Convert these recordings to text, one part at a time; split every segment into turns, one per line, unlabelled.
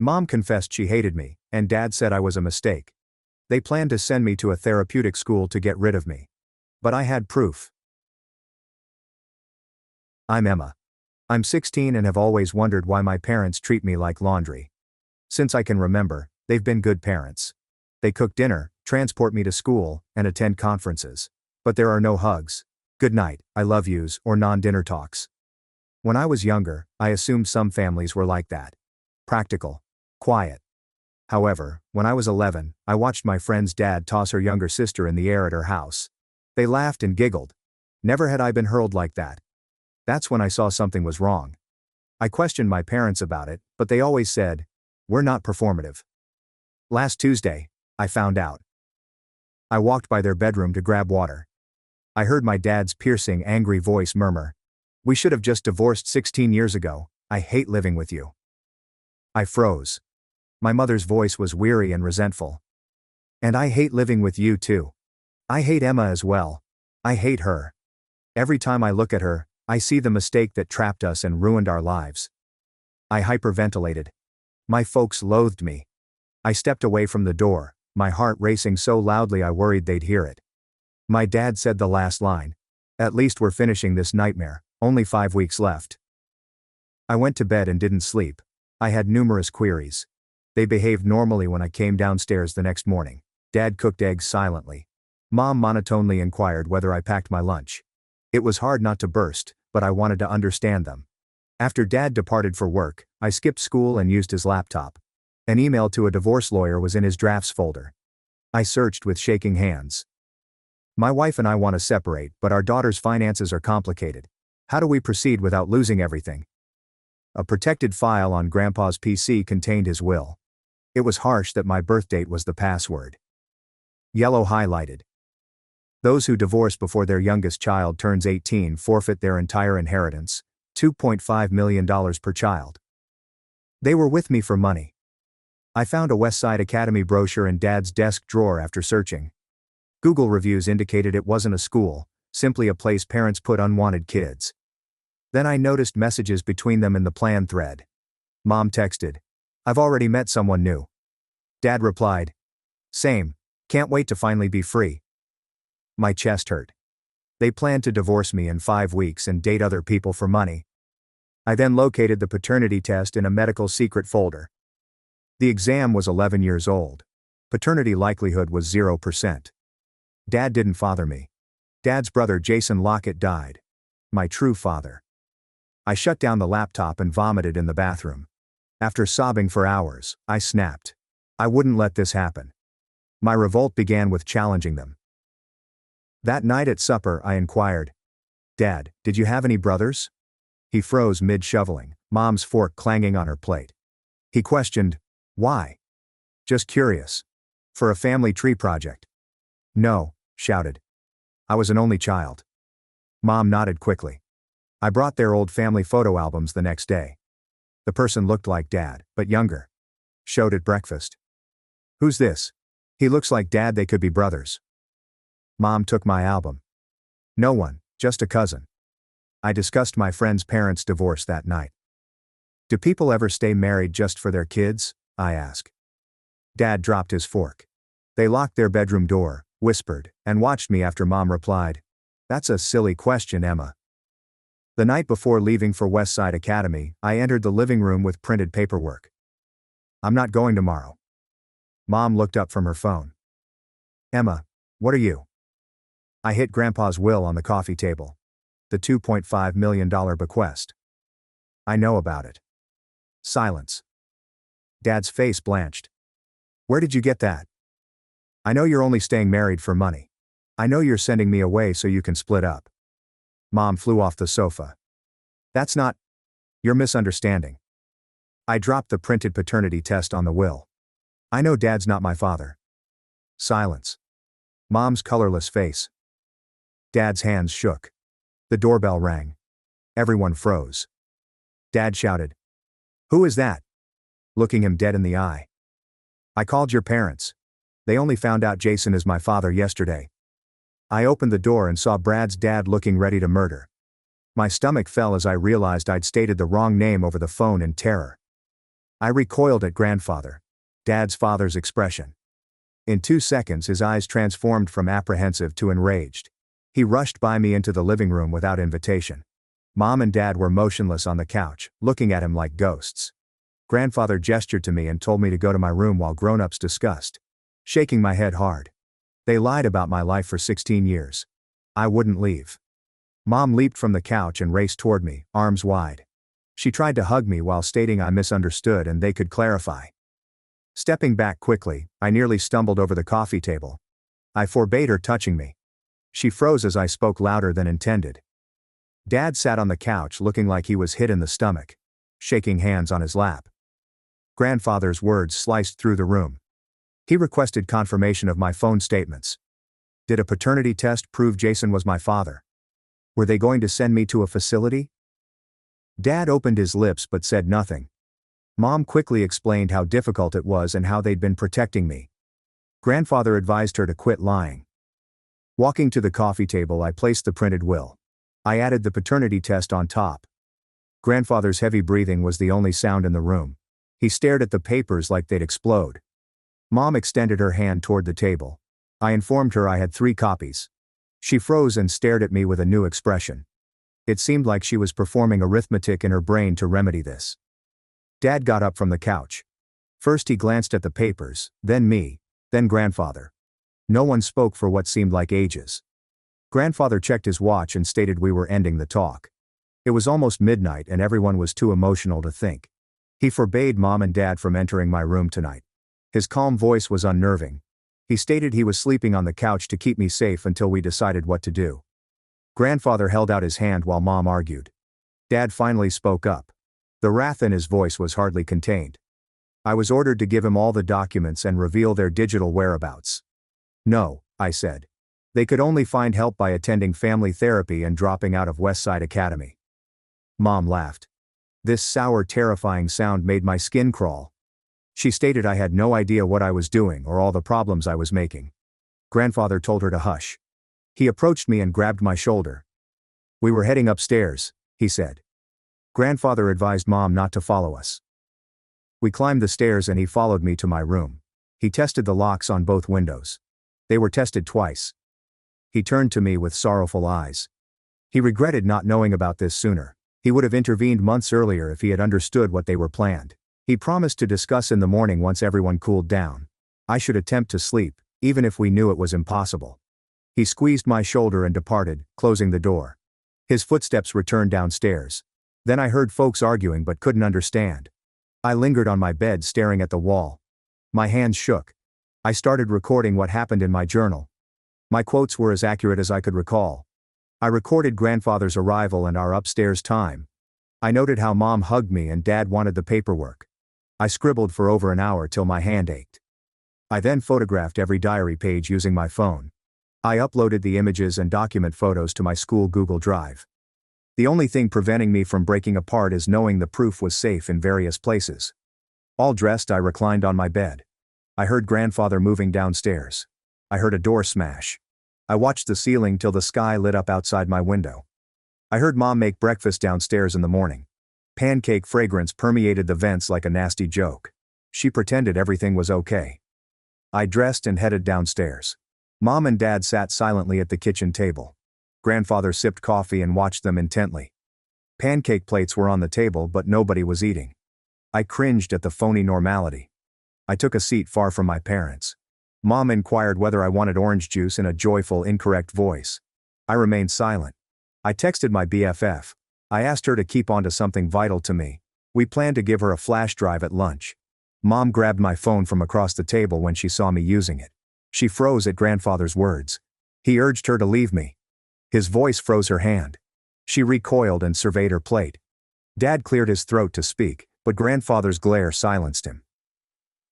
Mom confessed she hated me, and Dad said I was a mistake. They planned to send me to a therapeutic school to get rid of me. But I had proof. I'm Emma. I'm 16 and have always wondered why my parents treat me like laundry. Since I can remember, they've been good parents. They cook dinner, transport me to school, and attend conferences. But there are no hugs, good night, I love yous, or non-dinner talks. When I was younger, I assumed some families were like that. Practical. Quiet. However, when I was 11, I watched my friend's dad toss her younger sister in the air at her house. They laughed and giggled. Never had I been hurled like that. That's when I saw something was wrong. I questioned my parents about it, but they always said, "We're not performative." Last Tuesday, I found out. I walked by their bedroom to grab water. I heard my dad's piercing, angry voice murmur, "We should have just divorced 16 years ago, I hate living with you." I froze. My mother's voice was weary and resentful. "And I hate living with you too. I hate Emma as well. I hate her. Every time I look at her, I see the mistake that trapped us and ruined our lives." I hyperventilated. My folks loathed me. I stepped away from the door, my heart racing so loudly I worried they'd hear it. My dad said the last line. "At least we're finishing this nightmare, only 5 weeks left." I went to bed and didn't sleep. I had numerous queries. They behaved normally when I came downstairs the next morning. Dad cooked eggs silently. Mom monotonely inquired whether I packed my lunch. It was hard not to burst, but I wanted to understand them. After Dad departed for work, I skipped school and used his laptop. An email to a divorce lawyer was in his drafts folder. I searched with shaking hands. "My wife and I want to separate, but our daughter's finances are complicated. How do we proceed without losing everything?" A protected file on Grandpa's PC contained his will. It was harsh that my birth date was the password. Yellow highlighted. Those who divorce before their youngest child turns 18 forfeit their entire inheritance, $2.5 million per child. They were with me for money. I found a Westside Academy brochure in Dad's desk drawer after searching. Google reviews indicated it wasn't a school, simply a place parents put unwanted kids. Then I noticed messages between them in the plan thread. Mom texted, "I've already met someone new." Dad replied, "Same, can't wait to finally be free." My chest hurt. They planned to divorce me in 5 weeks and date other people for money. I then located the paternity test in a medical secret folder. The exam was 11 years old. Paternity likelihood was 0%. Dad didn't father me. Dad's brother Jason Lockett died. My true father. I shut down the laptop and vomited in the bathroom. After sobbing for hours, I snapped. I wouldn't let this happen. My revolt began with challenging them. That night at supper I inquired, "Dad, did you have any brothers?" He froze mid-shoveling, Mom's fork clanging on her plate. He questioned, "Why?" "Just curious. For a family tree project." "No," shouted. "I was an only child." Mom nodded quickly. I brought their old family photo albums the next day. The person looked like Dad, but younger. Showed at breakfast. "Who's this? He looks like Dad, they could be brothers." Mom took my album. "No one, just a cousin." I discussed my friend's parents' divorce that night. "Do people ever stay married just for their kids?" I asked. Dad dropped his fork. "They locked their bedroom door, whispered, and watched me after Mom replied, 'That's a silly question, Emma.'" The night before leaving for Westside Academy, I entered the living room with printed paperwork. "I'm not going tomorrow." Mom looked up from her phone. "Emma, what are you?" I hit Grandpa's will on the coffee table. The $2.5 million bequest. "I know about it." Silence. Dad's face blanched. "Where did you get that?" "I know you're only staying married for money. I know you're sending me away so you can split up." Mom flew off the sofa. "That's not. You're misunderstanding." I dropped the printed paternity test on the will. "I know Dad's not my father." Silence. Mom's colorless face. Dad's hands shook. The doorbell rang. Everyone froze. Dad shouted, "Who is that?" Looking him dead in the eye. "I called your parents. They only found out Jason is my father yesterday." I opened the door and saw Brad's dad looking ready to murder. My stomach fell as I realized I'd stated the wrong name over the phone in terror. I recoiled at grandfather. Dad's father's expression. In 2 seconds his eyes transformed from apprehensive to enraged. He rushed by me into the living room without invitation. Mom and Dad were motionless on the couch, looking at him like ghosts. Grandfather gestured to me and told me to go to my room while grown-ups discussed. Shaking my head hard. They lied about my life for 16 years. I wouldn't leave. Mom leaped from the couch and raced toward me, arms wide. She tried to hug me while stating I misunderstood and they could clarify. Stepping back quickly, I nearly stumbled over the coffee table. I forbade her touching me. She froze as I spoke louder than intended. Dad sat on the couch looking like he was hit in the stomach, shaking hands on his lap. Grandfather's words sliced through the room. He requested confirmation of my phone statements. Did a paternity test prove Jason was my father? Were they going to send me to a facility? Dad opened his lips but said nothing. Mom quickly explained how difficult it was and how they'd been protecting me. Grandfather advised her to quit lying. Walking to the coffee table, I placed the printed will. I added the paternity test on top. Grandfather's heavy breathing was the only sound in the room. He stared at the papers like they'd explode. Mom extended her hand toward the table. I informed her I had 3 copies. She froze and stared at me with a new expression. It seemed like she was performing arithmetic in her brain to remedy this. Dad got up from the couch. First he glanced at the papers, then me, then grandfather. No one spoke for what seemed like ages. Grandfather checked his watch and stated we were ending the talk. It was almost midnight and everyone was too emotional to think. He forbade Mom and Dad from entering my room tonight. His calm voice was unnerving. He stated he was sleeping on the couch to keep me safe until we decided what to do. Grandfather held out his hand while Mom argued. Dad finally spoke up. The wrath in his voice was hardly contained. I was ordered to give him all the documents and reveal their digital whereabouts. No, I said. They could only find help by attending family therapy and dropping out of Westside Academy. Mom laughed. This sour, terrifying sound made my skin crawl. She stated I had no idea what I was doing or all the problems I was making. Grandfather told her to hush. He approached me and grabbed my shoulder. We were heading upstairs, he said. Grandfather advised Mom not to follow us. We climbed the stairs and he followed me to my room. He tested the locks on both windows. They were tested twice. He turned to me with sorrowful eyes. He regretted not knowing about this sooner. He would have intervened months earlier if he had understood what they were planned. He promised to discuss in the morning once everyone cooled down. I should attempt to sleep, even if we knew it was impossible. He squeezed my shoulder and departed, closing the door. His footsteps returned downstairs. Then I heard folks arguing but couldn't understand. I lingered on my bed staring at the wall. My hands shook. I started recording what happened in my journal. My quotes were as accurate as I could recall. I recorded grandfather's arrival and our upstairs time. I noted how Mom hugged me and Dad wanted the paperwork. I scribbled for over an hour till my hand ached. I then photographed every diary page using my phone. I uploaded the images and document photos to my school Google Drive. The only thing preventing me from breaking apart is knowing the proof was safe in various places. All dressed, I reclined on my bed. I heard grandfather moving downstairs. I heard a door smash. I watched the ceiling till the sky lit up outside my window. I heard Mom make breakfast downstairs in the morning. Pancake fragrance permeated the vents like a nasty joke. She pretended everything was okay. I dressed and headed downstairs. Mom and Dad sat silently at the kitchen table. Grandfather sipped coffee and watched them intently. Pancake plates were on the table but nobody was eating. I cringed at the phony normality. I took a seat far from my parents. Mom inquired whether I wanted orange juice in a joyful, incorrect voice. I remained silent. I texted my BFF. I asked her to keep on to something vital to me. We planned to give her a flash drive at lunch. Mom grabbed my phone from across the table when she saw me using it. She froze at grandfather's words. He urged her to leave me. His voice froze her hand. She recoiled and surveyed her plate. Dad cleared his throat to speak, but grandfather's glare silenced him.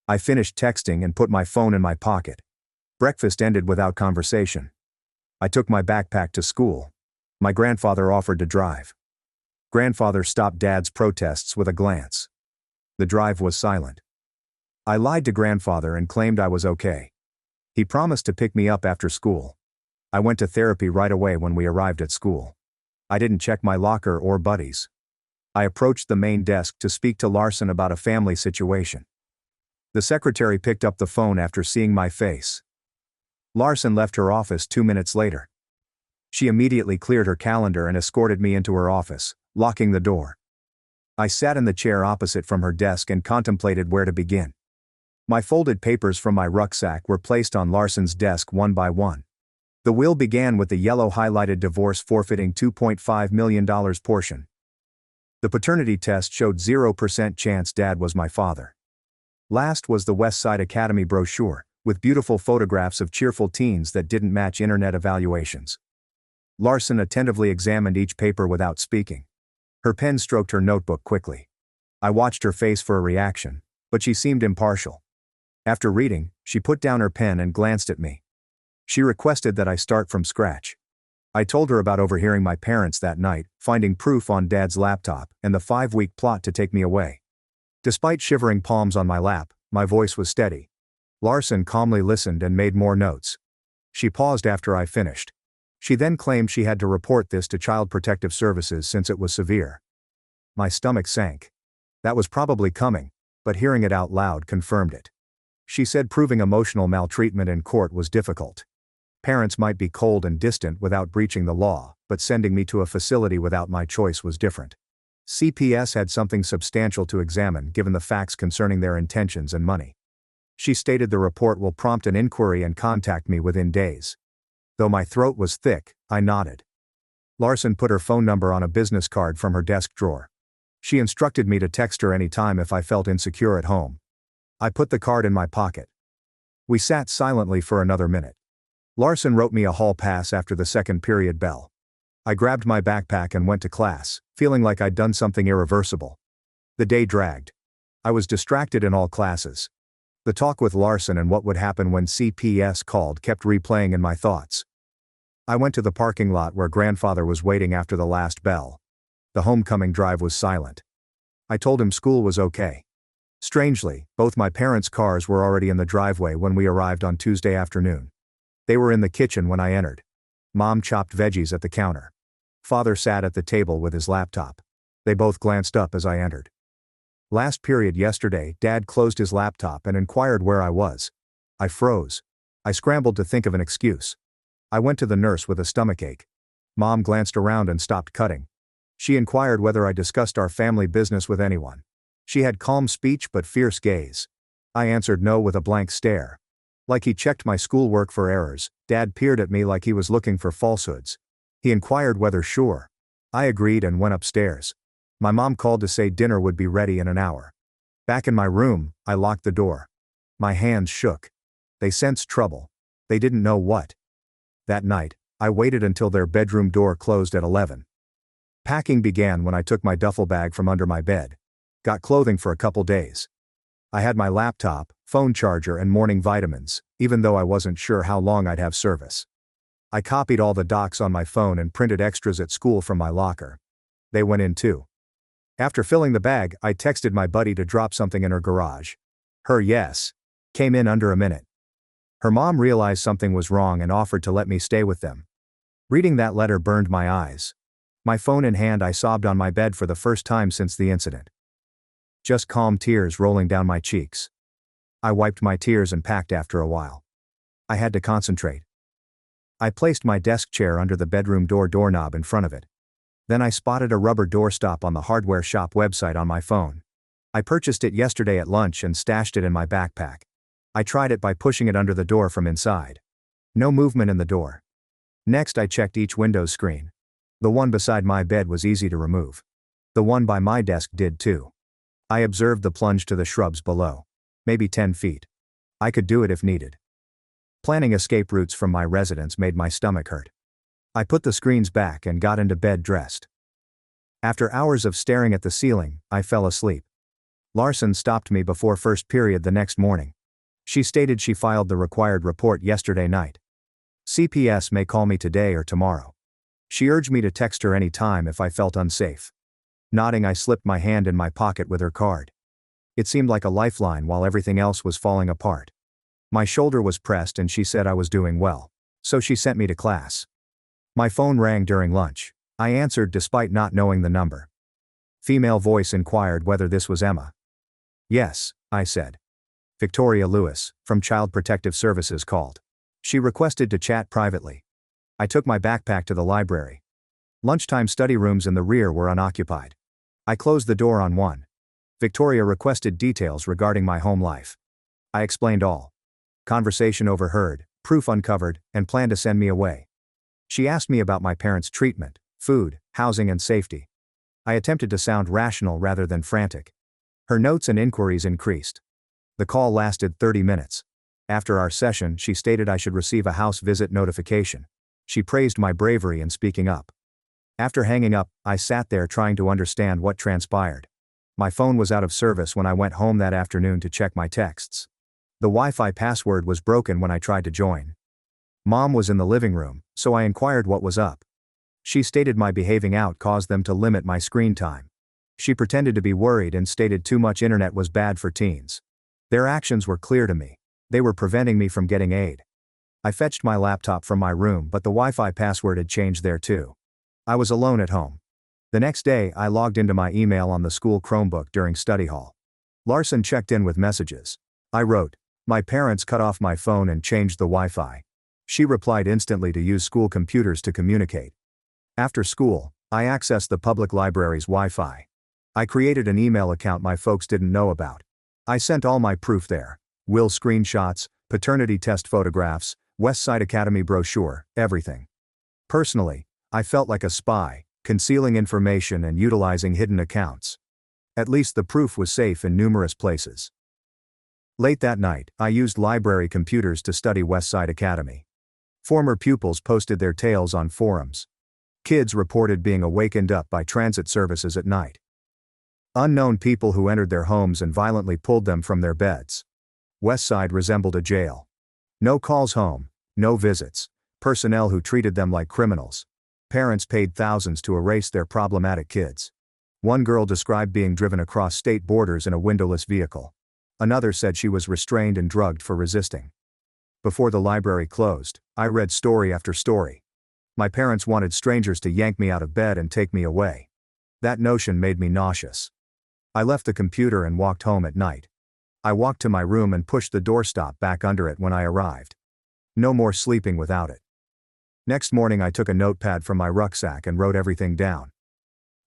I finished texting and put my phone in my pocket. Breakfast ended without conversation. I took my backpack to school. My grandfather offered to drive. Grandfather stopped Dad's protests with a glance. The drive was silent. I lied to grandfather and claimed I was okay. He promised to pick me up after school. I went to therapy right away when we arrived at school. I didn't check my locker or buddies. I approached the main desk to speak to Larson about a family situation. The secretary picked up the phone after seeing my face. Larson left her office 2 minutes later. She immediately cleared her calendar and escorted me into her office, locking the door. I sat in the chair opposite from her desk and contemplated where to begin. My folded papers from my rucksack were placed on Larson's desk one by one. The will began with the yellow highlighted divorce forfeiting $2.5 million portion. The paternity test showed 0% chance Dad was my father. Last was the West Side Academy brochure, with beautiful photographs of cheerful teens that didn't match internet evaluations. Larson attentively examined each paper without speaking. Her pen stroked her notebook quickly. I watched her face for a reaction, but she seemed impartial. After reading, she put down her pen and glanced at me. She requested that I start from scratch. I told her about overhearing my parents that night, finding proof on Dad's laptop, and the 5-week plot to take me away. Despite shivering palms on my lap, my voice was steady. Larson calmly listened and made more notes. She paused after I finished. She then claimed she had to report this to Child Protective Services since it was severe. My stomach sank. That was probably coming, but hearing it out loud confirmed it. She said proving emotional maltreatment in court was difficult. Parents might be cold and distant without breaching the law, but sending me to a facility without my choice was different. CPS had something substantial to examine given the facts concerning their intentions and money. She stated the report will prompt an inquiry and contact me within days. Though my throat was thick, I nodded. Larson put her phone number on a business card from her desk drawer. She instructed me to text her anytime if I felt insecure at home. I put the card in my pocket. We sat silently for another minute. Larson wrote me a hall pass after the second period bell. I grabbed my backpack and went to class, feeling like I'd done something irreversible. The day dragged. I was distracted in all classes. The talk with Larson and what would happen when CPS called kept replaying in my thoughts. I went to the parking lot where grandfather was waiting after the last bell. The homecoming drive was silent. I told him school was okay. Strangely, both my parents' cars were already in the driveway when we arrived on Tuesday afternoon. They were in the kitchen when I entered. Mom chopped veggies at the counter. Father sat at the table with his laptop. They both glanced up as I entered. Last period yesterday, Dad closed his laptop and inquired where I was. I froze. I scrambled to think of an excuse. I went to the nurse with a stomachache. Mom glanced around and stopped cutting. She inquired whether I discussed our family business with anyone. She had calm speech but fierce gaze. I answered no with a blank stare. Like he checked my schoolwork for errors, Dad peered at me like he was looking for falsehoods. He inquired whether sure. I agreed and went upstairs. My mom called to say dinner would be ready in an hour. Back in my room, I locked the door. My hands shook. They sensed trouble. They didn't know what. That night, I waited until their bedroom door closed at 11. Packing began when I took my duffel bag from under my bed. Got clothing for a couple days. I had my laptop, phone charger and morning vitamins, even though I wasn't sure how long I'd have service. I copied all the docs on my phone and printed extras at school from my locker. They went in too. After filling the bag, I texted my buddy to drop something in her garage. Her yes came in under a minute. Her mom realized something was wrong and offered to let me stay with them. Reading that letter burned my eyes. My phone in hand, I sobbed on my bed for the first time since the incident. Just calm tears rolling down my cheeks. I wiped my tears and packed after a while. I had to concentrate. I placed my desk chair under the bedroom doorknob in front of it. Then I spotted a rubber doorstop on the hardware shop website on my phone. I purchased it yesterday at lunch and stashed it in my backpack. I tried it by pushing it under the door from inside. No movement in the door. Next, I checked each Windows screen. The one beside my bed was easy to remove. The one by my desk did too. I observed the plunge to the shrubs below. Maybe 10 feet. I could do it if needed. Planning escape routes from my residence made my stomach hurt. I put the screens back and got into bed dressed. After hours of staring at the ceiling, I fell asleep. Larson stopped me before first period the next morning. She stated she filed the required report yesterday night. CPS may call me today or tomorrow. She urged me to text her any time if I felt unsafe. Nodding, I slipped my hand in my pocket with her card. It seemed like a lifeline while everything else was falling apart. My shoulder was pressed and she said I was doing well, so she sent me to class. My phone rang during lunch. I answered despite not knowing the number. Female voice inquired whether this was Emma. Yes, I said. Victoria Lewis, from Child Protective Services called. She requested to chat privately. I took my backpack to the library. Lunchtime study rooms in the rear were unoccupied. I closed the door on one. Victoria requested details regarding my home life. I explained all. Conversation overheard, proof uncovered, and planned to send me away. She asked me about my parents' treatment, food, housing, and safety. I attempted to sound rational rather than frantic. Her notes and inquiries increased. The call lasted 30 minutes. After our session, she stated I should receive a house visit notification. She praised my bravery in speaking up. After hanging up, I sat there trying to understand what transpired. My phone was out of service when I went home that afternoon to check my texts. The Wi-Fi password was broken when I tried to join. Mom was in the living room, so I inquired what was up. She stated my behaving out caused them to limit my screen time. She pretended to be worried and stated too much internet was bad for teens. Their actions were clear to me. They were preventing me from getting aid. I fetched my laptop from my room, but the Wi-Fi password had changed there too. I was alone at home. The next day, I logged into my email on the school Chromebook during study hall. Larson checked in with messages. I wrote, "My parents cut off my phone and changed the Wi-Fi." She replied instantly to use school computers to communicate. After school, I accessed the public library's Wi-Fi. I created an email account my folks didn't know about. I sent all my proof there. Will screenshots, paternity test photographs, West Side Academy brochure, everything. Personally, I felt like a spy, concealing information and utilizing hidden accounts. At least the proof was safe in numerous places. Late that night, I used library computers to study West Side Academy. Former pupils posted their tales on forums. Kids reported being awakened up by transit services at night. Unknown people who entered their homes and violently pulled them from their beds. Westside resembled a jail. No calls home, no visits, personnel who treated them like criminals. Parents paid thousands to erase their problematic kids. One girl described being driven across state borders in a windowless vehicle. Another said she was restrained and drugged for resisting. Before the library closed, I read story after story. My parents wanted strangers to yank me out of bed and take me away. That notion made me nauseous. I left the computer and walked home at night. I walked to my room and pushed the doorstop back under it when I arrived. No more sleeping without it. Next morning I took a notepad from my rucksack and wrote everything down.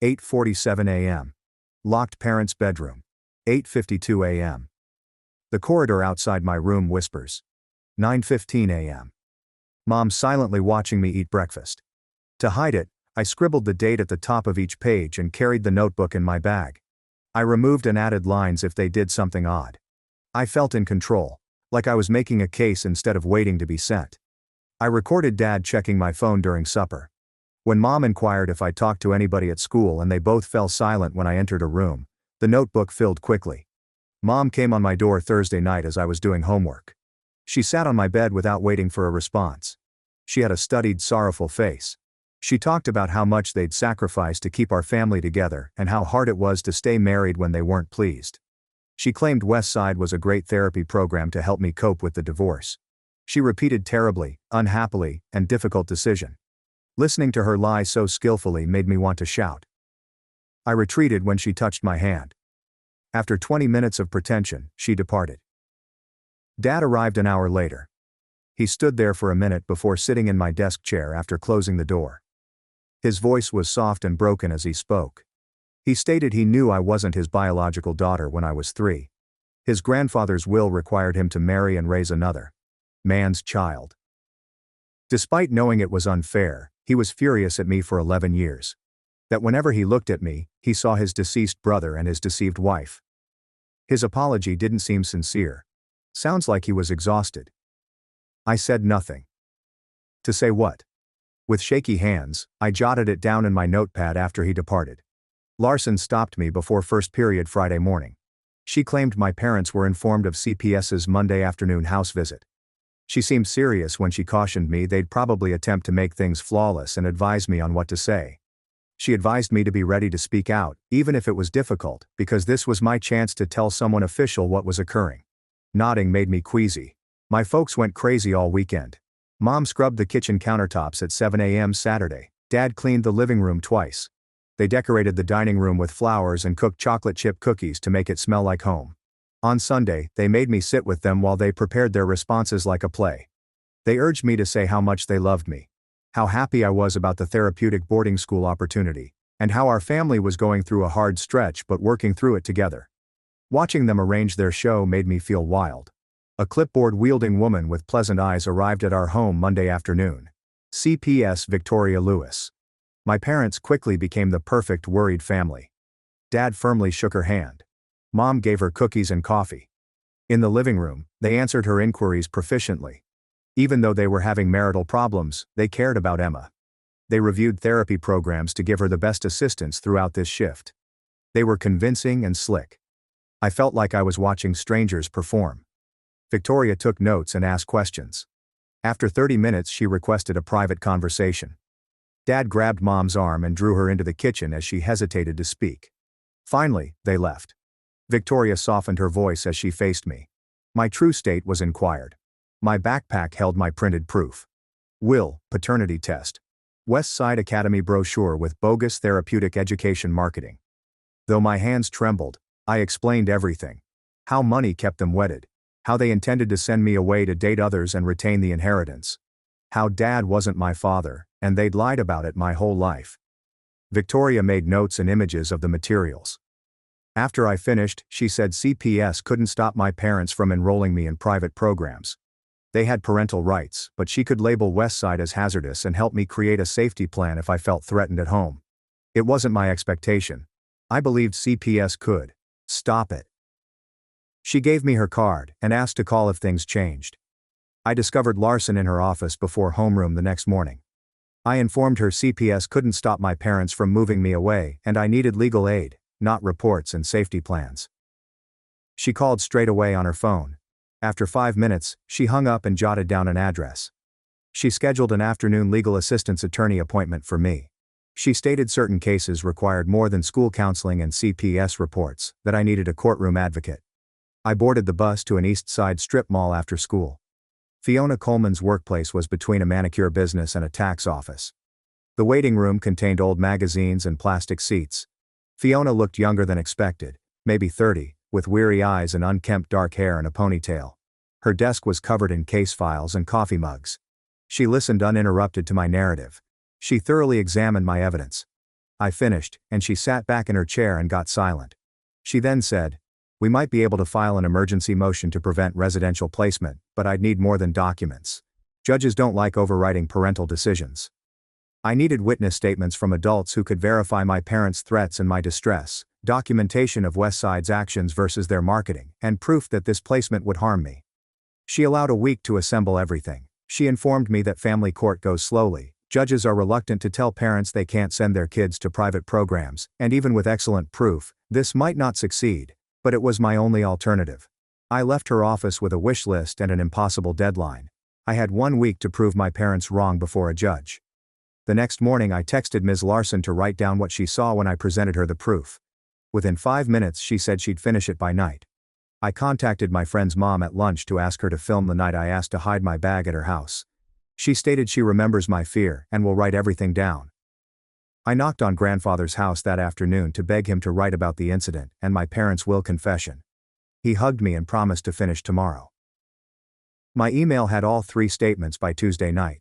8:47 a.m. Locked parents' bedroom. 8:52 a.m. The corridor outside my room whispers. 9:15 a.m. Mom silently watching me eat breakfast. To hide it, I scribbled the date at the top of each page and carried the notebook in my bag. I removed and added lines if they did something odd. I felt in control, like I was making a case instead of waiting to be sent. I recorded Dad checking my phone during supper. When Mom inquired if I talked to anybody at school and they both fell silent when I entered a room, the notebook filled quickly. Mom came on my door Thursday night as I was doing homework. She sat on my bed without waiting for a response. She had a studied, sorrowful face. She talked about how much they'd sacrificed to keep our family together and how hard it was to stay married when they weren't pleased. She claimed Westside was a great therapy program to help me cope with the divorce. She repeated terribly, unhappily, and difficult decision. Listening to her lie so skillfully made me want to shout. I retreated when she touched my hand. After 20 minutes of pretension, she departed. Dad arrived an hour later. He stood there for a minute before sitting in my desk chair after closing the door. His voice was soft and broken as he spoke. He stated he knew I wasn't his biological daughter when I was 3. His grandfather's will required him to marry and raise another man's child. Despite knowing it was unfair, he was furious at me for 11 years. That whenever he looked at me, he saw his deceased brother and his deceived wife. His apology didn't seem sincere. Sounds like he was exhausted. I said nothing. To say what? With shaky hands, I jotted it down in my notepad after he departed. Larson stopped me before first period Friday morning. She claimed my parents were informed of CPS's Monday afternoon house visit. She seemed serious when she cautioned me they'd probably attempt to make things flawless and advise me on what to say. She advised me to be ready to speak out, even if it was difficult, because this was my chance to tell someone official what was occurring. Nodding made me queasy. My folks went crazy all weekend. Mom scrubbed the kitchen countertops at 7 a.m. Saturday. Dad cleaned the living room twice. They decorated the dining room with flowers and cooked chocolate chip cookies to make it smell like home. On Sunday, they made me sit with them while they prepared their responses like a play. They urged me to say how much they loved me, how happy I was about the therapeutic boarding school opportunity, and how our family was going through a hard stretch but working through it together. Watching them arrange their show made me feel wild. A clipboard-wielding woman with pleasant eyes arrived at our home Monday afternoon. CPS Victoria Lewis. My parents quickly became the perfect worried family. Dad firmly shook her hand. Mom gave her cookies and coffee. In the living room, they answered her inquiries proficiently. Even though they were having marital problems, they cared about Emma. They reviewed therapy programs to give her the best assistance throughout this shift. They were convincing and slick. I felt like I was watching strangers perform. Victoria took notes and asked questions. After 30 minutes, she requested a private conversation. Dad grabbed Mom's arm and drew her into the kitchen as she hesitated to speak. Finally, they left. Victoria softened her voice as she faced me. My true state was inquired. My backpack held my printed proof. Will, paternity test. West Side Academy brochure with bogus therapeutic education marketing. Though my hands trembled, I explained everything. How money kept them wedded. How they intended to send me away to date others and retain the inheritance. How Dad wasn't my father, and they'd lied about it my whole life. Victoria made notes and images of the materials. After I finished, she said CPS couldn't stop my parents from enrolling me in private programs. They had parental rights, but she could label Westside as hazardous and help me create a safety plan if I felt threatened at home. It wasn't my expectation. I believed CPS could stop it. She gave me her card and asked to call if things changed. I discovered Larson in her office before homeroom the next morning. I informed her CPS couldn't stop my parents from moving me away and I needed legal aid, not reports and safety plans. She called straight away on her phone. After 5 minutes, she hung up and jotted down an address. She scheduled an afternoon legal assistance attorney appointment for me. She stated certain cases required more than school counseling and CPS reports, that I needed a courtroom advocate. I boarded the bus to an East Side strip mall after school. Fiona Coleman's workplace was between a manicure business and a tax office. The waiting room contained old magazines and plastic seats. Fiona looked younger than expected, maybe 30, with weary eyes and unkempt dark hair and a ponytail. Her desk was covered in case files and coffee mugs. She listened uninterrupted to my narrative. She thoroughly examined my evidence. I finished, and she sat back in her chair and got silent. She then said, "We might be able to file an emergency motion to prevent residential placement, but I'd need more than documents. Judges don't like overriding parental decisions. I needed witness statements from adults who could verify my parents' threats and my distress, documentation of Westside's actions versus their marketing, and proof that this placement would harm me." She allowed a week to assemble everything. She informed me that family court goes slowly. Judges are reluctant to tell parents they can't send their kids to private programs, and even with excellent proof, this might not succeed, but it was my only alternative. I left her office with a wish list and an impossible deadline. I had 1 week to prove my parents wrong before a judge. The next morning I texted Ms. Larson to write down what she saw when I presented her the proof. Within 5 minutes she said she'd finish it by night. I contacted my friend's mom at lunch to ask her to film the night I asked to hide my bag at her house. She stated she remembers my fear and will write everything down. I knocked on grandfather's house that afternoon to beg him to write about the incident and my parents' will confession. He hugged me and promised to finish tomorrow. My email had all 3 statements by Tuesday night.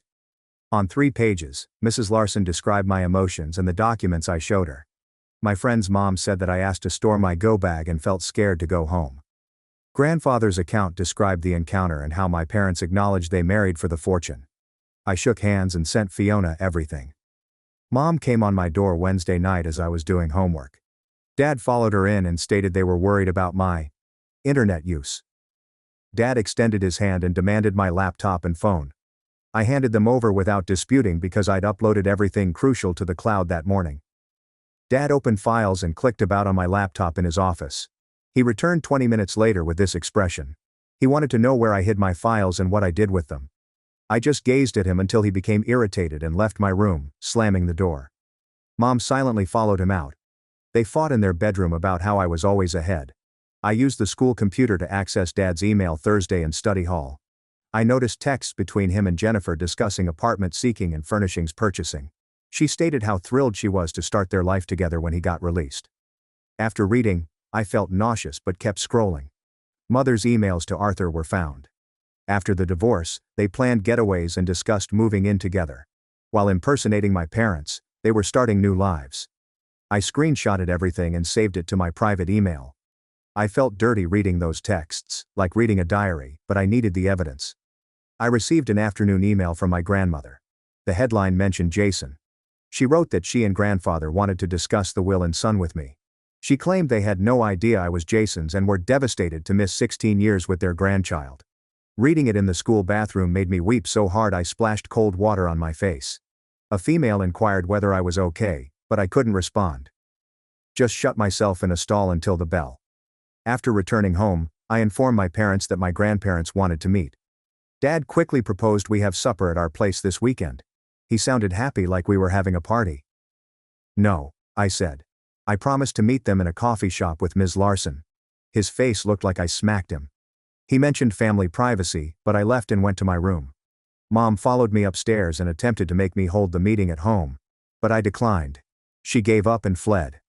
On 3 pages, Mrs. Larson described my emotions and the documents I showed her. My friend's mom said that I asked to store my go bag and felt scared to go home. Grandfather's account described the encounter and how my parents acknowledged they married for the fortune. I shook hands and sent Fiona everything. Mom came on my door Wednesday night as I was doing homework. Dad followed her in and stated they were worried about my internet use. Dad extended his hand and demanded my laptop and phone. I handed them over without disputing because I'd uploaded everything crucial to the cloud that morning. Dad opened files and clicked about on my laptop in his office. He returned 20 minutes later with this expression. He wanted to know where I hid my files and what I did with them. I just gazed at him until he became irritated and left my room, slamming the door. Mom silently followed him out. They fought in their bedroom about how I was always ahead. I used the school computer to access Dad's email Thursday in study hall. I noticed texts between him and Jennifer discussing apartment seeking and furnishings purchasing. She stated how thrilled she was to start their life together when he got released. After reading, I felt nauseous but kept scrolling. Mother's emails to Arthur were found. After the divorce, they planned getaways and discussed moving in together. While impersonating my parents, they were starting new lives. I screenshotted everything and saved it to my private email. I felt dirty reading those texts, like reading a diary, but I needed the evidence. I received an afternoon email from my grandmother. The headline mentioned Jason. She wrote that she and grandfather wanted to discuss the will and son with me. She claimed they had no idea I was Jason's and were devastated to miss 16 years with their grandchild. Reading it in the school bathroom made me weep so hard I splashed cold water on my face. A female inquired whether I was okay, but I couldn't respond. Just shut myself in a stall until the bell. After returning home, I informed my parents that my grandparents wanted to meet. Dad quickly proposed we have supper at our place this weekend. He sounded happy like we were having a party. No, I said. I promised to meet them in a coffee shop with Ms. Larson. His face looked like I smacked him. He mentioned family privacy, but I left and went to my room. Mom followed me upstairs and attempted to make me hold the meeting at home. But I declined. She gave up and fled.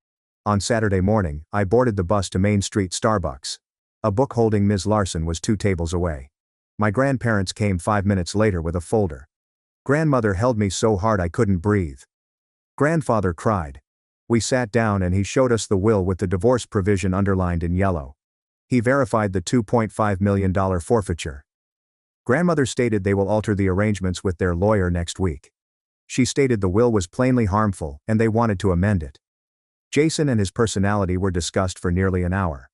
On Saturday morning, I boarded the bus to Main Street Starbucks. A book holding Ms. Larson was 2 tables away. My grandparents came 5 minutes later with a folder. Grandmother held me so hard I couldn't breathe. Grandfather cried. We sat down and he showed us the will with the divorce provision underlined in yellow. He verified the $2.5 million forfeiture. Grandmother stated they will alter the arrangements with their lawyer next week. She stated the will was plainly harmful and they wanted to amend it. Jason and his personality were discussed for nearly an hour.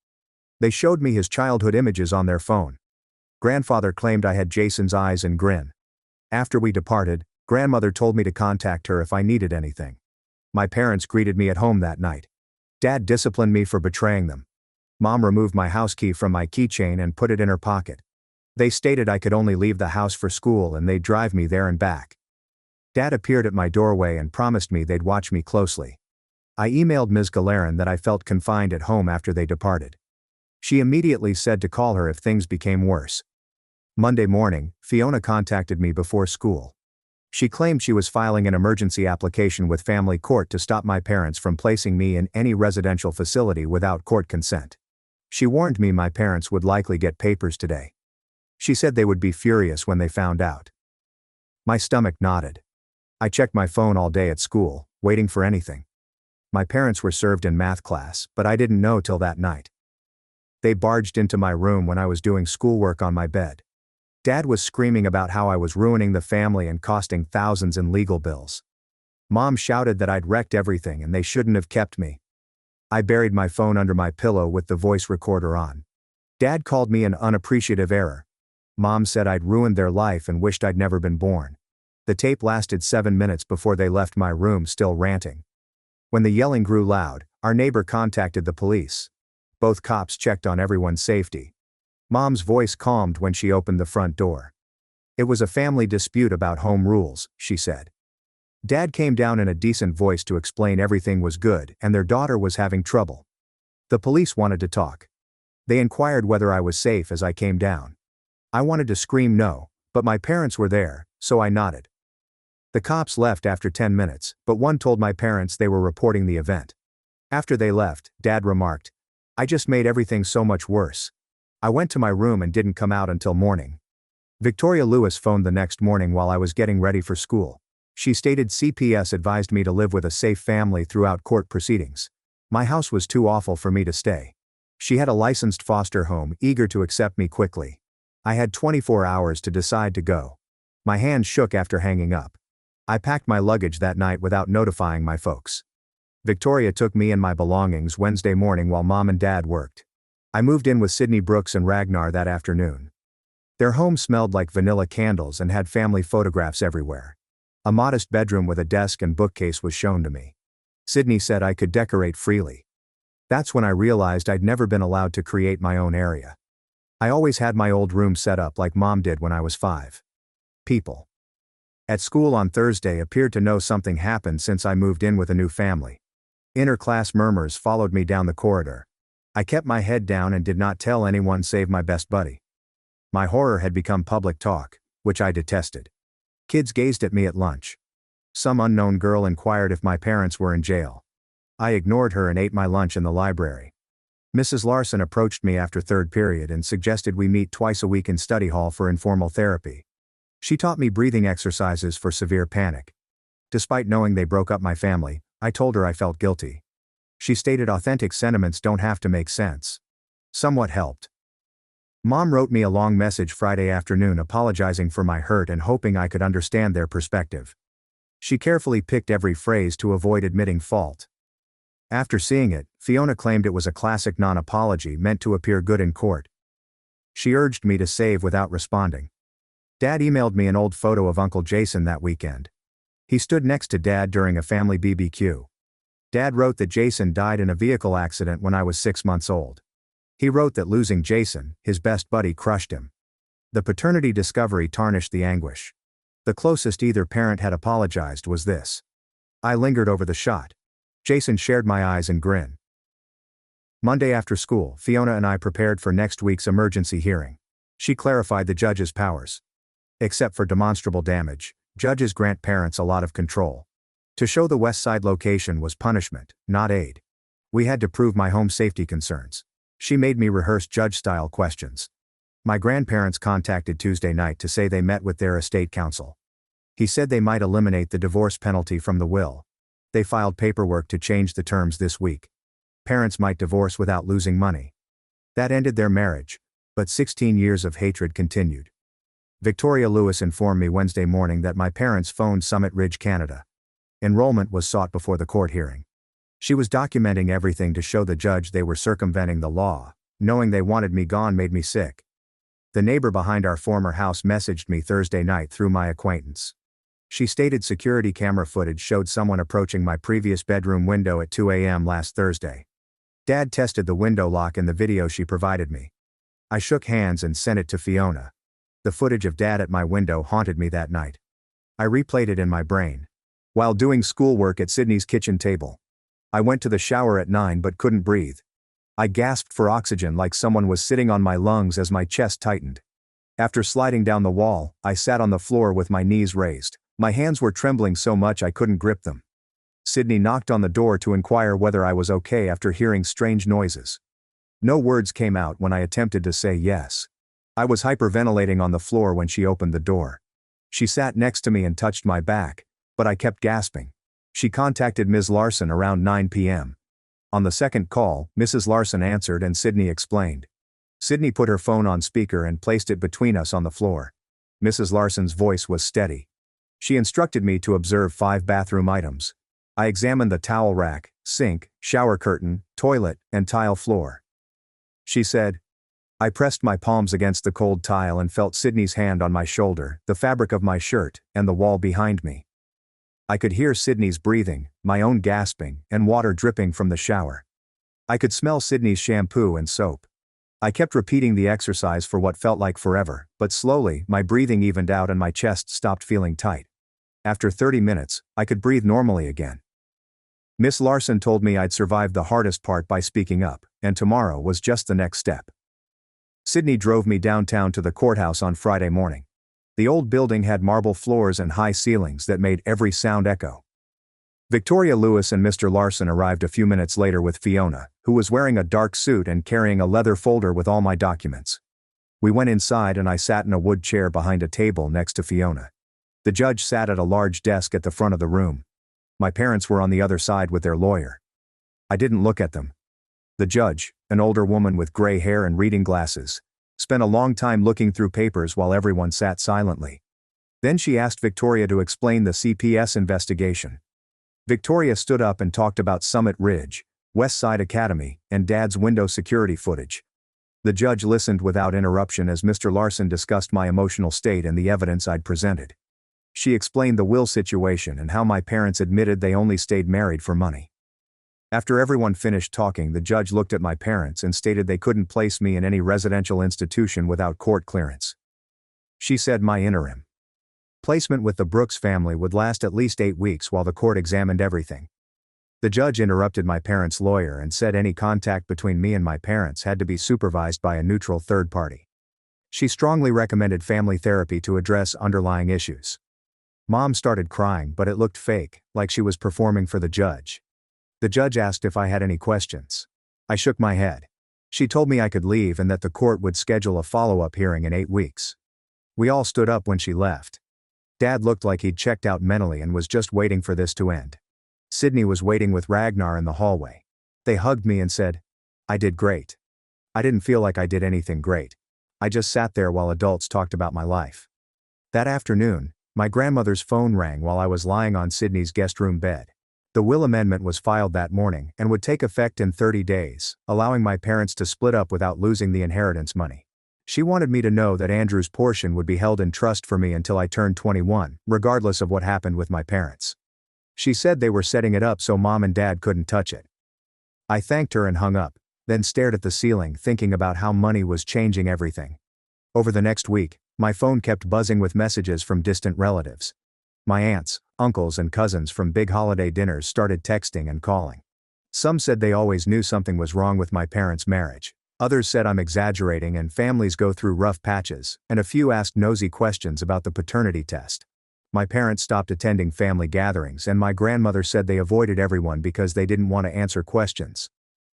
They showed me his childhood images on their phone. Grandfather claimed I had Jason's eyes and grin. After we departed, grandmother told me to contact her if I needed anything. My parents greeted me at home that night. Dad disciplined me for betraying them. Mom removed my house key from my keychain and put it in her pocket. They stated I could only leave the house for school and they'd drive me there and back. Dad appeared at my doorway and promised me they'd watch me closely. I emailed Ms. Galeran that I felt confined at home after they departed. She immediately said to call her if things became worse. Monday morning, Fiona contacted me before school. She claimed she was filing an emergency application with family court to stop my parents from placing me in any residential facility without court consent. She warned me my parents would likely get papers today. She said they would be furious when they found out. My stomach knotted. I checked my phone all day at school, waiting for anything. My parents were served in math class, but I didn't know till that night. They barged into my room when I was doing schoolwork on my bed. Dad was screaming about how I was ruining the family and costing thousands in legal bills. Mom shouted that I'd wrecked everything and they shouldn't have kept me. I buried my phone under my pillow with the voice recorder on. Dad called me an unappreciative error. Mom said I'd ruined their life and wished I'd never been born. The tape lasted 7 minutes before they left my room still ranting. When the yelling grew loud, our neighbor contacted the police. Both cops checked on everyone's safety. Mom's voice calmed when she opened the front door. It was a family dispute about home rules, she said. Dad came down in a decent voice to explain everything was good and their daughter was having trouble. The police wanted to talk. They inquired whether I was safe as I came down. I wanted to scream no, but my parents were there, so I nodded. The cops left after 10 minutes, but one told my parents they were reporting the event. After they left, Dad remarked, "I just made everything so much worse. I went to my room and didn't come out until morning." Victoria Lewis phoned the next morning while I was getting ready for school. She stated CPS advised me to live with a safe family throughout court proceedings. My house was too awful for me to stay. She had a licensed foster home eager to accept me quickly. I had 24 hours to decide to go. My hands shook after hanging up. I packed my luggage that night without notifying my folks. Victoria took me and my belongings Wednesday morning while Mom and Dad worked. I moved in with Sydney Brooks and Ragnar that afternoon. Their home smelled like vanilla candles and had family photographs everywhere. A modest bedroom with a desk and bookcase was shown to me. Sydney said I could decorate freely. That's when I realized I'd never been allowed to create my own area. I always had my old room set up like Mom did when I was 5. People at school on Thursday appeared to know something happened since I moved in with a new family. Inter-class murmurs followed me down the corridor. I kept my head down and did not tell anyone save my best buddy. My horror had become public talk, which I detested. Kids gazed at me at lunch. Some unknown girl inquired if my parents were in jail. I ignored her and ate my lunch in the library. Mrs. Larson approached me after third period and suggested we meet twice a week in study hall for informal therapy. She taught me breathing exercises for severe panic. Despite knowing they broke up my family, I told her I felt guilty. She stated authentic sentiments don't have to make sense. Somewhat helped. Mom wrote me a long message Friday afternoon apologizing for my hurt and hoping I could understand their perspective. She carefully picked every phrase to avoid admitting fault. After seeing it, Fiona claimed it was a classic non-apology meant to appear good in court. She urged me to save without responding. Dad emailed me an old photo of Uncle Jason that weekend. He stood next to Dad during a family BBQ. Dad wrote that Jason died in a vehicle accident when I was 6 months old. He wrote that losing Jason, his best buddy, crushed him. The paternity discovery tarnished the anguish. The closest either parent had apologized was this. I lingered over the shot. Jason shared my eyes and grin. Monday after school, Fiona and I prepared for next week's emergency hearing. She clarified the judge's powers. Except for demonstrable damage, judges grant parents a lot of control. To show the West Side location was punishment, not aid. We had to prove my home safety concerns. She made me rehearse judge-style questions. My grandparents contacted Tuesday night to say they met with their estate counsel. He said they might eliminate the divorce penalty from the will. They filed paperwork to change the terms this week. Parents might divorce without losing money. That ended their marriage, but 16 years of hatred continued. Victoria Lewis informed me Wednesday morning that my parents phoned Summit Ridge, Canada. Enrollment was sought before the court hearing. She was documenting everything to show the judge they were circumventing the law. Knowing they wanted me gone made me sick. The neighbor behind our former house messaged me Thursday night through my acquaintance. She stated security camera footage showed someone approaching my previous bedroom window at 2 a.m. last Thursday. Dad tested the window lock in the video she provided me. I shook hands and sent it to Fiona. The footage of Dad at my window haunted me that night. I replayed it in my brain. While doing schoolwork at Sydney's kitchen table. I went to the shower at 9 but couldn't breathe. I gasped for oxygen like someone was sitting on my lungs as my chest tightened. After sliding down the wall, I sat on the floor with my knees raised. My hands were trembling so much I couldn't grip them. Sydney knocked on the door to inquire whether I was okay after hearing strange noises. No words came out when I attempted to say yes. I was hyperventilating on the floor when she opened the door. She sat next to me and touched my back, but I kept gasping. She contacted Ms. Larson around 9 p.m. On the second call, Mrs. Larson answered and Sydney explained. Sydney put her phone on speaker and placed it between us on the floor. Mrs. Larson's voice was steady. She instructed me to observe 5 bathroom items. I examined the towel rack, sink, shower curtain, toilet, and tile floor. She said. I pressed my palms against the cold tile and felt Sydney's hand on my shoulder, the fabric of my shirt, and the wall behind me. I could hear Sydney's breathing, my own gasping, and water dripping from the shower. I could smell Sydney's shampoo and soap. I kept repeating the exercise for what felt like forever, but slowly, my breathing evened out and my chest stopped feeling tight. After 30 minutes, I could breathe normally again. Miss Larson told me I'd survived the hardest part by speaking up, and tomorrow was just the next step. Sydney drove me downtown to the courthouse on Friday morning. The old building had marble floors and high ceilings that made every sound echo. Victoria Lewis and Mr. Larson arrived a few minutes later with Fiona, who was wearing a dark suit and carrying a leather folder with all my documents. We went inside and I sat in a wood chair behind a table next to Fiona. The judge sat at a large desk at the front of the room. My parents were on the other side with their lawyer. I didn't look at them. The judge, an older woman with gray hair and reading glasses, spent a long time looking through papers while everyone sat silently. Then she asked Victoria to explain the CPS investigation. Victoria stood up and talked about Summit Ridge, West Side Academy, and Dad's window security footage. The judge listened without interruption as Mr. Larson discussed my emotional state and the evidence I'd presented. She explained the will situation and how my parents admitted they only stayed married for money. After everyone finished talking, the judge looked at my parents and stated they couldn't place me in any residential institution without court clearance. She said my interim placement with the Brooks family would last at least 8 weeks while the court examined everything. The judge interrupted my parents' lawyer and said any contact between me and my parents had to be supervised by a neutral third party. She strongly recommended family therapy to address underlying issues. Mom started crying, but it looked fake, like she was performing for the judge. The judge asked if I had any questions. I shook my head. She told me I could leave and that the court would schedule a follow-up hearing in 8 weeks. We all stood up when she left. Dad looked like he'd checked out mentally and was just waiting for this to end. Sydney was waiting with Ragnar in the hallway. They hugged me and said, "I did great." I didn't feel like I did anything great. I just sat there while adults talked about my life. That afternoon, my grandmother's phone rang while I was lying on Sydney's guest room bed. The will amendment was filed that morning and would take effect in 30 days, allowing my parents to split up without losing the inheritance money. She wanted me to know that Andrew's portion would be held in trust for me until I turned 21, regardless of what happened with my parents. She said they were setting it up so Mom and Dad couldn't touch it. I thanked her and hung up, then stared at the ceiling thinking about how money was changing everything. Over the next week, my phone kept buzzing with messages from distant relatives. My aunts, uncles and cousins from big holiday dinners started texting and calling. Some said they always knew something was wrong with my parents' marriage. Others said I'm exaggerating and families go through rough patches, and a few asked nosy questions about the paternity test. My parents stopped attending family gatherings and my grandmother said they avoided everyone because they didn't want to answer questions.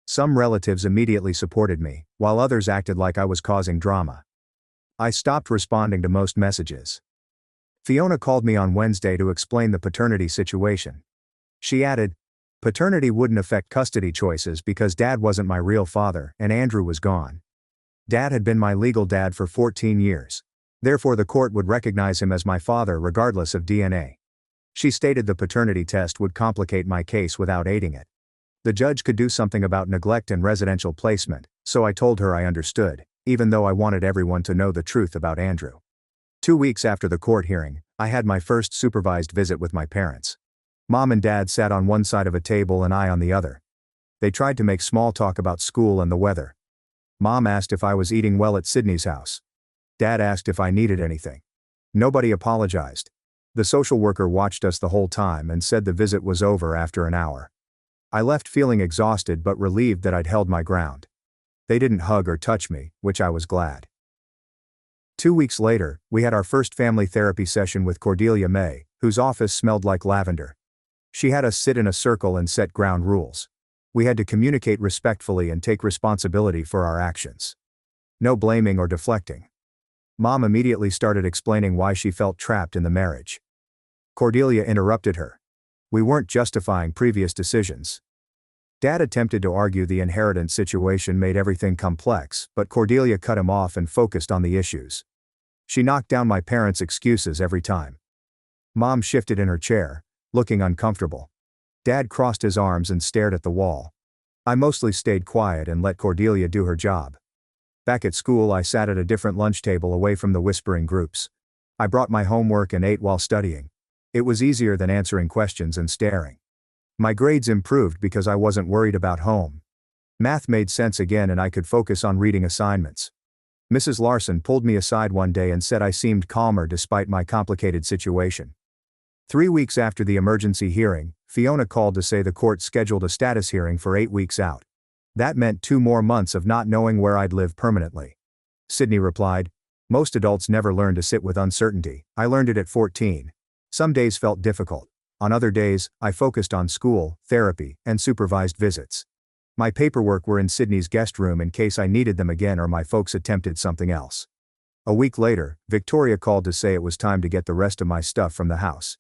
Some relatives immediately supported me, while others acted like I was causing drama. I stopped responding to most messages. Fiona called me on Wednesday to explain the paternity situation. She added, "Paternity wouldn't affect custody choices because Dad wasn't my real father and Andrew was gone. Dad had been my legal dad for 14 years. Therefore the court would recognize him as my father regardless of DNA." She stated the paternity test would complicate my case without aiding it. The judge could do something about neglect and residential placement, so I told her I understood, even though I wanted everyone to know the truth about Andrew. 2 weeks after the court hearing, I had my first supervised visit with my parents. Mom and Dad sat on one side of a table and I on the other. They tried to make small talk about school and the weather. Mom asked if I was eating well at Sydney's house. Dad asked if I needed anything. Nobody apologized. The social worker watched us the whole time and said the visit was over after an hour. I left feeling exhausted but relieved that I'd held my ground. They didn't hug or touch me, which I was glad. 2 weeks later, we had our first family therapy session with Cordelia May, whose office smelled like lavender. She had us sit in a circle and set ground rules. We had to communicate respectfully and take responsibility for our actions. No blaming or deflecting. Mom immediately started explaining why she felt trapped in the marriage. Cordelia interrupted her. We weren't justifying previous decisions. Dad attempted to argue the inheritance situation made everything complex, but Cordelia cut him off and focused on the issues. She knocked down my parents' excuses every time. Mom shifted in her chair, looking uncomfortable. Dad crossed his arms and stared at the wall. I mostly stayed quiet and let Cordelia do her job. Back at school I sat at a different lunch table away from the whispering groups. I brought my homework and ate while studying. It was easier than answering questions and staring. My grades improved because I wasn't worried about home. Math made sense again and I could focus on reading assignments. Mrs. Larson pulled me aside one day and said I seemed calmer despite my complicated situation. 3 weeks after the emergency hearing, Fiona called to say the court scheduled a status hearing for 8 weeks out. That meant 2 more months of not knowing where I'd live permanently. Sydney replied, "Most adults never learn to sit with uncertainty. I learned it at 14. Some days felt difficult. On other days, I focused on school, therapy, and supervised visits. My paperwork were in Sydney's guest room in case I needed them again or my folks attempted something else." A week later, Victoria called to say it was time to get the rest of my stuff from the house.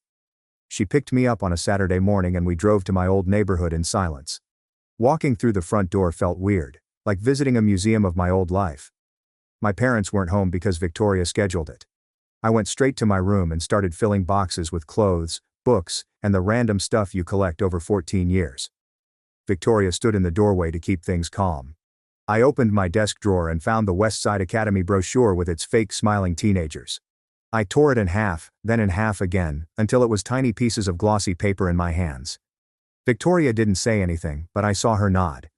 She picked me up on a Saturday morning and we drove to my old neighborhood in silence. Walking through the front door felt weird, like visiting a museum of my old life. My parents weren't home because Victoria scheduled it. I went straight to my room and started filling boxes with clothes, books, and the random stuff you collect over 14 years. Victoria stood in the doorway to keep things calm. I opened my desk drawer and found the West Side Academy brochure with its fake smiling teenagers. I tore it in half, then in half again, until it was tiny pieces of glossy paper in my hands. Victoria didn't say anything, but I saw her nod.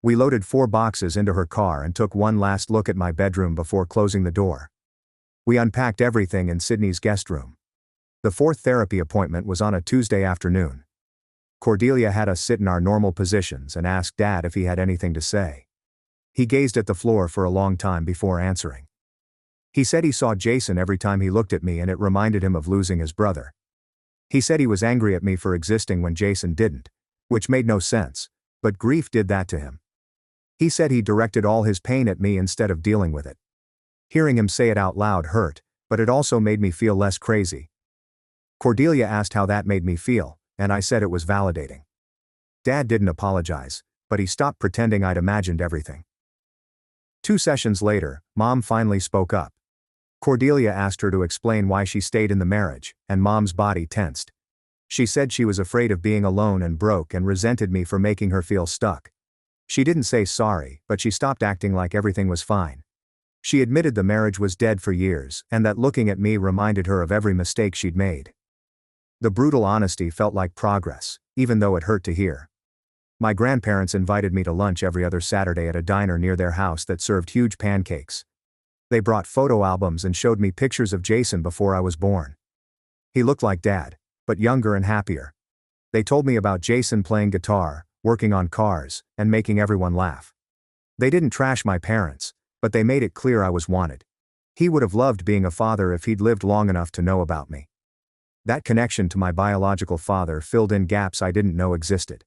We loaded 4 boxes into her car and took one last look at my bedroom before closing the door. We unpacked everything in Sydney's guest room. The 4th therapy appointment was on a Tuesday afternoon. Cordelia had us sit in our normal positions and asked Dad if he had anything to say. He gazed at the floor for a long time before answering. He said he saw Jason every time he looked at me and it reminded him of losing his brother. He said he was angry at me for existing when Jason didn't, which made no sense, but grief did that to him. He said he directed all his pain at me instead of dealing with it. Hearing him say it out loud hurt, but it also made me feel less crazy. Cordelia asked how that made me feel, and I said it was validating. Dad didn't apologize, but he stopped pretending I'd imagined everything. 2 sessions later, Mom finally spoke up. Cordelia asked her to explain why she stayed in the marriage, and Mom's body tensed. She said she was afraid of being alone and broke and resented me for making her feel stuck. She didn't say sorry, but she stopped acting like everything was fine. She admitted the marriage was dead for years and that looking at me reminded her of every mistake she'd made. The brutal honesty felt like progress, even though it hurt to hear. My grandparents invited me to lunch every other Saturday at a diner near their house that served huge pancakes. They brought photo albums and showed me pictures of Jason before I was born. He looked like Dad, but younger and happier. They told me about Jason playing guitar, working on cars, and making everyone laugh. They didn't trash my parents, but they made it clear I was wanted. He would have loved being a father if he'd lived long enough to know about me. That connection to my biological father filled in gaps I didn't know existed.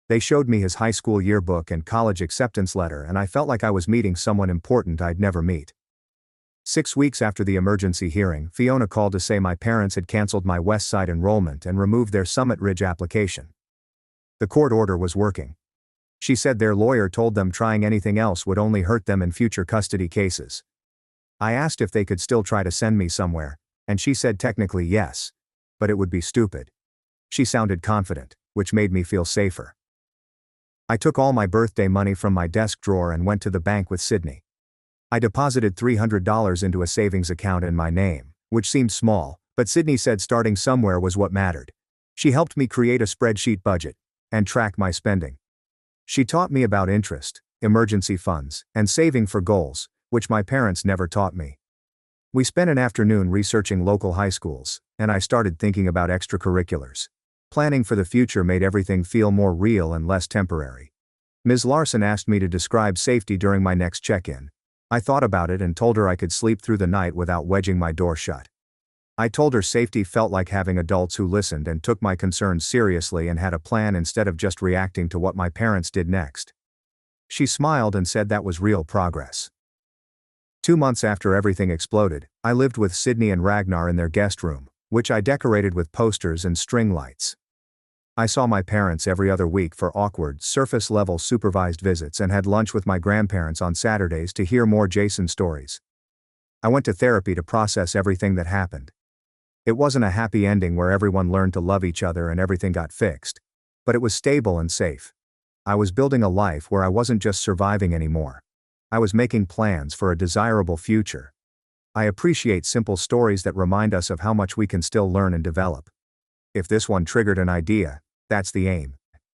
They showed me his high school yearbook and college acceptance letter, and I felt like I was meeting someone important I'd never meet. 6 weeks after the emergency hearing, Fiona called to say my parents had canceled my West Side enrollment and removed their Summit Ridge application. The court order was working. She said their lawyer told them trying anything else would only hurt them in future custody cases. I asked if they could still try to send me somewhere, and she said technically yes, but it would be stupid. She sounded confident, which made me feel safer. I took all my birthday money from my desk drawer and went to the bank with Sydney. I deposited $300 into a savings account in my name, which seemed small, but Sydney said starting somewhere was what mattered. She helped me create a spreadsheet budget and track my spending. She taught me about interest, emergency funds, and saving for goals, which my parents never taught me. We spent an afternoon researching local high schools, and I started thinking about extracurriculars. Planning for the future made everything feel more real and less temporary. Ms. Larson asked me to describe safety during my next check-in. I thought about it and told her I could sleep through the night without wedging my door shut. I told her safety felt like having adults who listened and took my concerns seriously and had a plan instead of just reacting to what my parents did next. She smiled and said that was real progress. 2 months after everything exploded, I lived with Sydney and Ragnar in their guest room, which I decorated with posters and string lights. I saw my parents every other week for awkward, surface-level supervised visits and had lunch with my grandparents on Saturdays to hear more Jason stories. I went to therapy to process everything that happened. It wasn't a happy ending where everyone learned to love each other and everything got fixed, but it was stable and safe. I was building a life where I wasn't just surviving anymore. I was making plans for a desirable future. I appreciate simple stories that remind us of how much we can still learn and develop. If this one triggered an idea, that's the aim.